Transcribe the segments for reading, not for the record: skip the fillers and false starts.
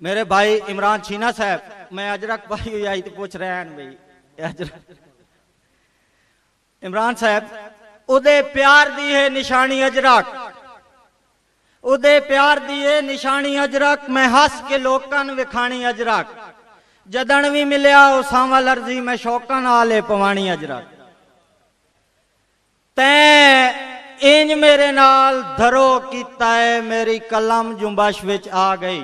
मेरे भाई इमरान छीना साहब, मैं अजरक भाई हुई आई तो पूछ रहे हैं भाई अजरक इमरान साहब उदे प्यार दी है निशानी अजरक, उदे प्यार दी है निशानी अजरक, मैं हस के लोकन विखानी अजरक, जदन भी मिलिया उसावा लर्जी मैं शौकन आले पवानी अजरक। तैं इंज मेरे नाल धरो कीता है मेरी कलम जुम्बश विच आ गई,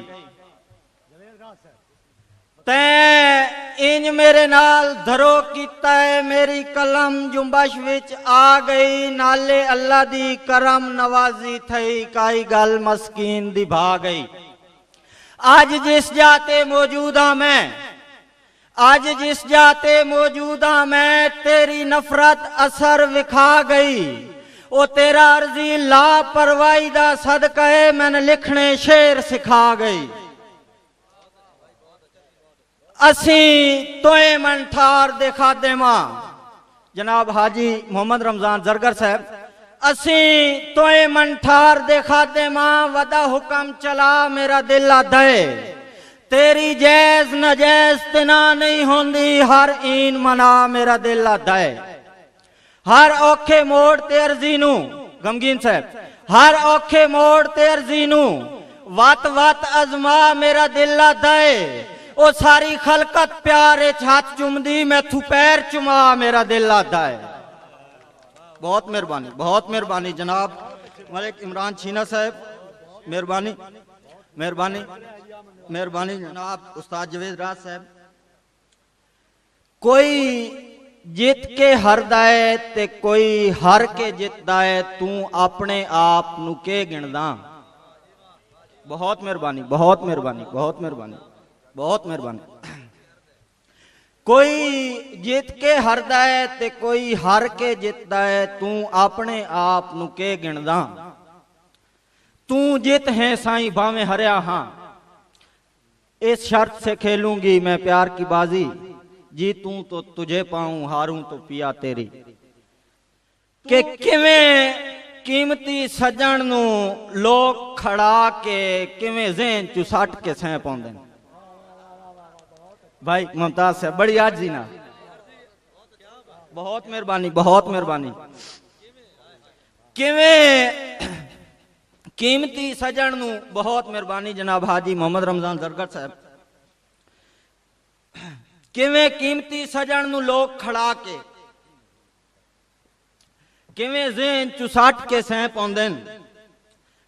तैं इंज मेरे नाल धरो कीता है मेरी कलम जुम्बश विच आ गई, नाले अल्लाह दी करम नवाजी थई काई गल मस्कीन दी भा गई। आज जिस जाते मौजूदा मैं, आज जिस जाते मौजूदा मैं, तेरी नफरत असर विखा गई, ओ तेरा अर्जी लापरवाही दा सदका है मैंने लिखने शेर सिखा गई। असी तोए मन ठार देखा दे मां, जनाब हाजी मोहम्मद रमजान जरगर साहब, असी तोए मन ठार देखा दे मां, वदा हुक्म चला मेरा दिल आदे, तेरी जैज नजैज तना नहीं होंदी हर ईन मना मेरा दिल आदे। हर औखे मोड़ ते अर्जी नू, गमगीन साहब, हर औखे मोड़ ते अर्जी नू वत वत अजमा मेरा दिल आदे, ओ सारी खलकत प्यारे हाथ चुमदी मैं थू पैर चुमा मेरा दिल आदा है। बहुत मेहरबानी जनाब मलिक इमरान छीना साहब, मेहरबानी मेहरबानी मेहरबानी जनाब उस्ताद जवेद राज साहब। कोई जित के हरदा है ते कोई हर के जितदा है, तू अपने आप नू के गिणदा। बहुत मेहरबानी बहुत मेहरबानी बहुत मेहरबानी बहुत मेहरबानी। कोई जित के हरदा है ते कोई हर के जितदा है, तू अपने आप नू के गिणदा। तू जित है साईं भावें हरिया हां, इस शर्त से खेलूंगी मैं प्यार की बाजी, जीतूं तो तुझे पाऊं हारूं तो पिया तेरी। के किवें कीमती सजन नू लोग खड़ा के किवें ज़हन चू सट के सह पाउंदे ने। भाई मुमताज साहब बड़ी आजी ना, बहुत मेहरबानी बहुत मेहरबानी। किवें कीमती सजन नू, बहुत मेहरबानी जनाब हाजी मोहम्मद रमजान जरगर साहब। किवें कीमती सजन नू लोग खड़ा के किवें ज़हन चू सट के सह पाउंदे ने,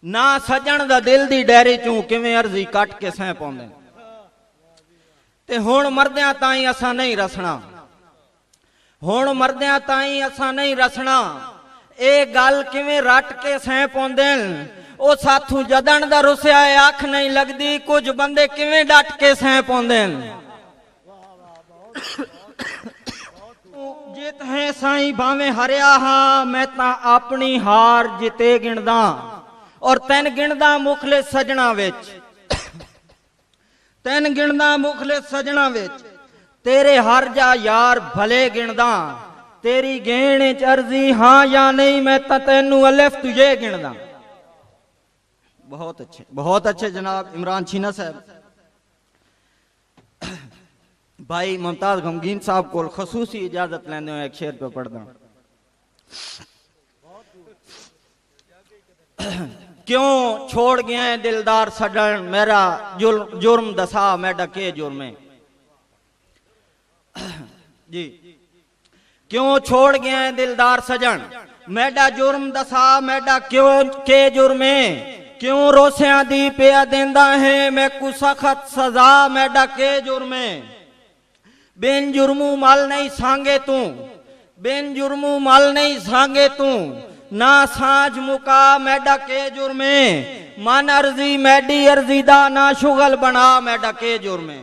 ना सजन दा दिल दी डैरी चू किवें अर्जी कट के सह पाउंदे ने। ते हुण मरदियां ताई असा नहीं रसना, हुण मरदियां ताई असा नहीं रसना, ए गल किवें रट के सह पाउंदे ने, ओ साथू जदन दा रुसिया अख नहीं लगदी, कुछ बंदे किवें डट के सह पाउंदे ने। जित है साईं भावें हरिया हां, मैं ता अपनी हार जिते गिणदा, और तैन गिणदा मुखले सजना विच, तैन गिणदा मुखले सजना विच, तेरे हर जा यार भले गिणदा, तेरी गेण च अर्जी हां या नहीं मैं ता तैनू अलिफ तुझे गिणदा। बहुत अच्छे जनाब इमरान छीना साहब। भाई मुमताज गमगीन साहब को खसूसी इजाजत लेने एक शेर पे पढ़दा। क्यों छोड़ गया है दिलदार सजन, मेरा जुर्म दसा मैं डके जुर्मे जी। क्यों छोड़ गया है दिलदार सजन, मैडा जुर्म दसा मैडा क्यों के जुर्मे, क्यों रोसिया दी पिया देंदा है मैं कु सखत सजा मैडा के जुर्मे। बिन जुर्मू मल नहीं सांगे तू, बिन जुर्मू मल नहीं सांगे तू, ना साझ मुका मैडा के जुर्मे, मन अर्जी मैडी अर्जीदा ना शुगल बना मैडा के जुर्मे।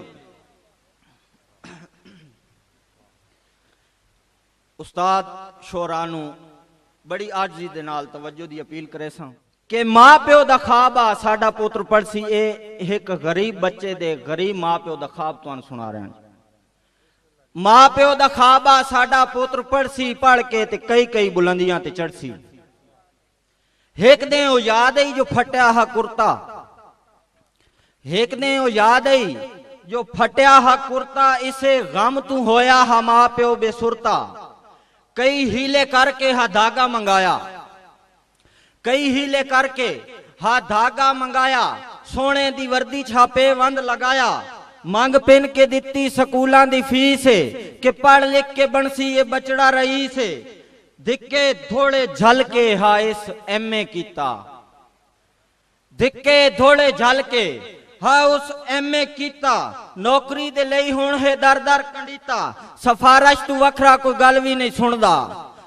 उस्ताद शोरानू बड़ी आजी दे नाल तवज्जो दी अपील करे सा कि मां प्यो दा ख्वाब आ साडा पुत्र पढ़सी, ए एक गरीब बच्चे दे गरीब मां प्यो दा ख्वाब तुहानू सुना रहे हैं। मां प्यो दा ख्वाब आ साडा पुत्र पढ़सी, पढ़ के ते कई कई बुलंदियां ते चढ़सी। एक दिन वो याद है जो फटिया हा कुर्ता, एक ने वो याद आई जो फटिया हा कुर्ता इसे गम तू होया हा मां प्यो बेसुरता। कई हीले करके हा धागा मंगाया, कई हीले करके हा धागा मंगाया, सोने दी वर्दी छापे वंद लगाया, मंग पिन के दिती स्कूलों दी फीस कि पढ़ लिख के बनसी ये बचड़ा रही से। धिक्के थोड़े झल के हा इस एमए कीता, धिक्के थोड़े झल के हा उस एमए कीता। नौकरी दे लई हुण है दर दर कंडीता। सिफारिश तू वखरा कोई गल भी नहीं सुनदा,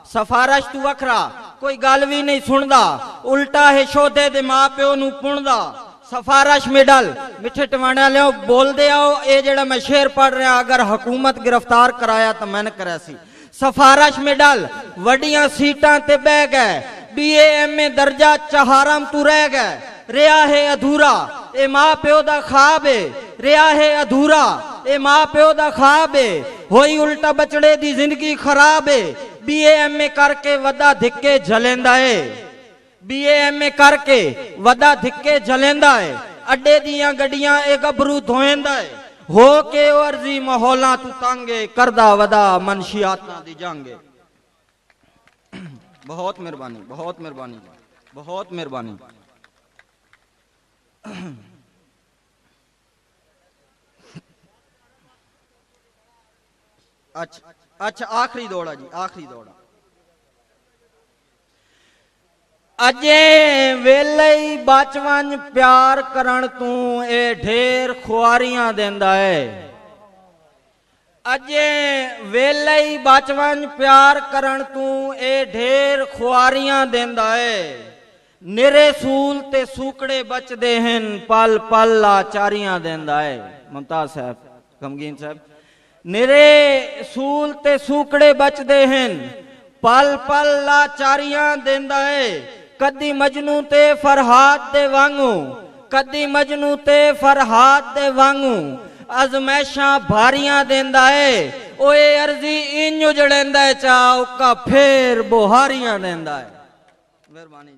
सिफारिश तू वखरा कोई गल भी नहीं सुनदा। उल्टा है शोधे दे मां प्यो नू पुणदा। सिफारिश मिडल मिठे टवाणा लियो बोल दे आओ। ये जेड़ा मैं शेर पढ़ रहा अगर हुकूमत गिरफ्तार कराया तो मैंने करा सी। सिफारिश मिडल वड्डियां सीटां ते बह गए, बीए एमए दर्जा चहारम तू रह गए। रिया है अधूरा ए मां प्यो दा ख्वाब है, रिया है अधूरा ए मां प्यो दा ख्वाब है। होई उल्टा बचड़े दी जिंदगी खराब है। बीए एमए करके वदा धिक्के झलेंदा है, बीए एमए करके वदा धिक्के झलेंदा है। अड्डे दियां गड्डियां ए गबरू धोएंदा है। हो के अर्जी माहौला तू तंगे करदा वदा मनशियातां दी जंगे। बहुत मेहरबानी, बहुत मेहरबानी, बहुत मेहरबानी। अच्छा अच्छा आखिरी दौड़ा जी, आखिरी दौड़ा। अजे वेले ही बचवन प्यार करण तू ए ढेर खुआरियां देंदा है। अजे वेले ही बचवन प्यार करण तू ए ढेर खुआरियां देंदा है। निरे सूल ते सूकड़े बचदे हैं, पल पल लाचारियां देंदा है। मुमताज साहब, गमगीन साहब, निरे सूल ते सूकड़े बचदे हैं, पल पल लाचारियां देंदा है। कदी मजनू ते फरहाद दे वांगू, कदी मजनू ते फरहाद दे वांगू अजमैशां भारियां देंदा है। ओए अर्जी इंज उजड़ेंदा है चा उका फेर बुहारियां देंदा है। मेहरबानी।